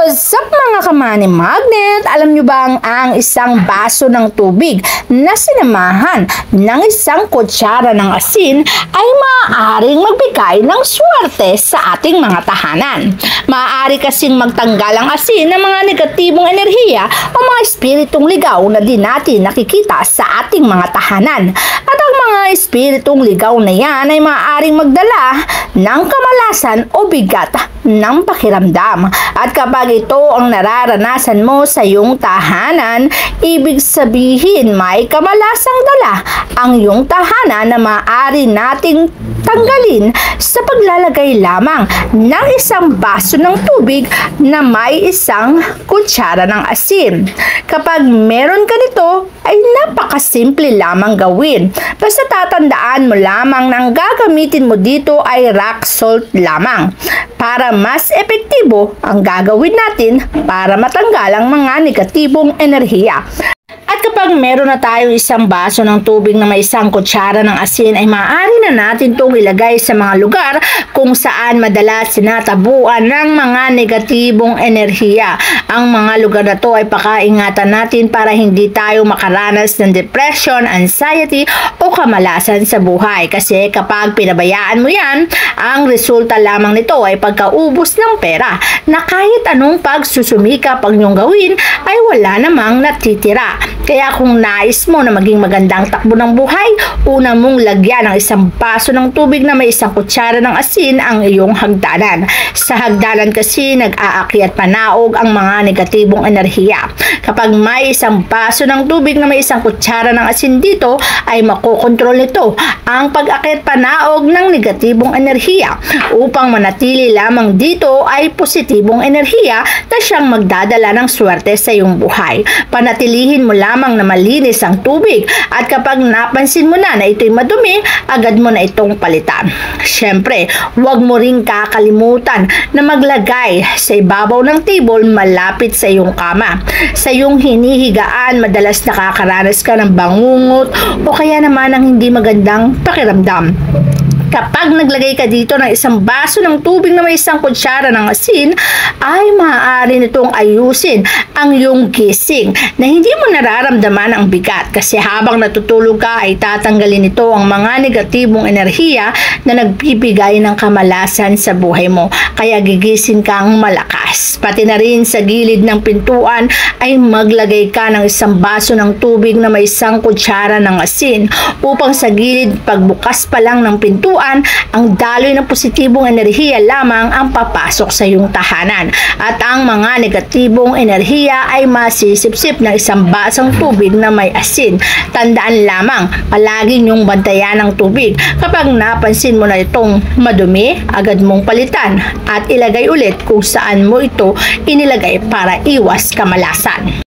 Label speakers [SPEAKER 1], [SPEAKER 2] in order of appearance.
[SPEAKER 1] What's up mga kamani magnet? Alam nyo ba ang isang baso ng tubig na sinamahan ng isang kutsara ng asin ay maaaring magbigay ng swerte sa ating mga tahanan. Maaari kasing magtanggal ang asin ng mga negatibong enerhiya o mga espiritong ligaw na di natin nakikita sa ating mga tahanan. At ang mga espiritong ligaw na yan ay maaaring magdala ng kamalasan o bigat ng pakiramdam. At kapag ito ang nararanasan mo sa iyong tahanan, ibig sabihin may kamalasang dala ang iyong tahanan na maaari nating tanggalin sa paglalagay lamang ng isang baso ng tubig na may isang kutsara ng asin. Kapag meron ka nito, ay napakasimple lamang gawin. Basta tatandaan mo lamang na ang gagamitin mo dito ay rock salt lamang para mas epektibo ang gagawin natin para matanggal ang mga negatibong enerhiya. At kapag meron na tayong isang baso ng tubig na may isang kutsara ng asin, ay maaari na natin itong ilagay sa mga lugar kung saan madalas sinatabuan ng mga negatibong enerhiya. Ang mga lugar na to ay pakaingatan natin para hindi tayo makaranas ng depression, anxiety o kamalasan sa buhay. Kasi kapag pinabayaan mo yan, ang resulta lamang nito ay pagkaubos ng pera na kahit anong pagsusumikap ang iyong gawin ay wala namang natitira. Kaya kung nais mo na maging magandang takbo ng buhay, una mong lagyan ng isang baso ng tubig na may isang kutsara ng asin ang iyong hagdanan. Sa hagdanan kasi nag-aakyat panaog ang mga negatibong enerhiya. Kapag may isang baso ng tubig na may isang kutsara ng asin dito, ay makokontrol nito ang pag-akyat panaog ng negatibong enerhiya. Upang manatili lamang dito ay positibong enerhiya na siyang magdadala ng swerte sa iyong buhay. Panatilihin mo lamang na malinis ang tubig at kapag napansin mo na ito'y madumi, agad mo na itong palitan. Siyempre, huwag mo ring kakalimutan na maglagay sa ibabaw ng table malapit sa iyong kama. Sa iyong hinihigaan, madalas nakakaranas ka ng bangungot o kaya naman ng hindi magandang pakiramdam. Kapag naglagay ka dito ng isang baso ng tubig na may isang kutsara ng asin, ay maaari nitong ayusin ang iyong gising na hindi mo nararamdaman ang bigat kasi habang natutulog ka ay tatanggalin nito ang mga negatibong enerhiya na nagbibigay ng kamalasan sa buhay mo. Kaya gigising kang malakas. Pati na rin sa gilid ng pintuan ay maglagay ka ng isang baso ng tubig na may isang kutsara ng asin upang sa gilid pagbukas pa lang ng pintuan ang daloy ng positibong enerhiya lamang ang papasok sa iyong tahanan at ang mga negatibong enerhiya ay masisipsip ng isang basong tubig na may asin. Tandaan lamang, palagi niyong bantayan ang tubig. Kapag napansin mo na itong madumi, agad mong palitan at ilagay ulit kung saan mo ito inilagay para iwas kamalasan.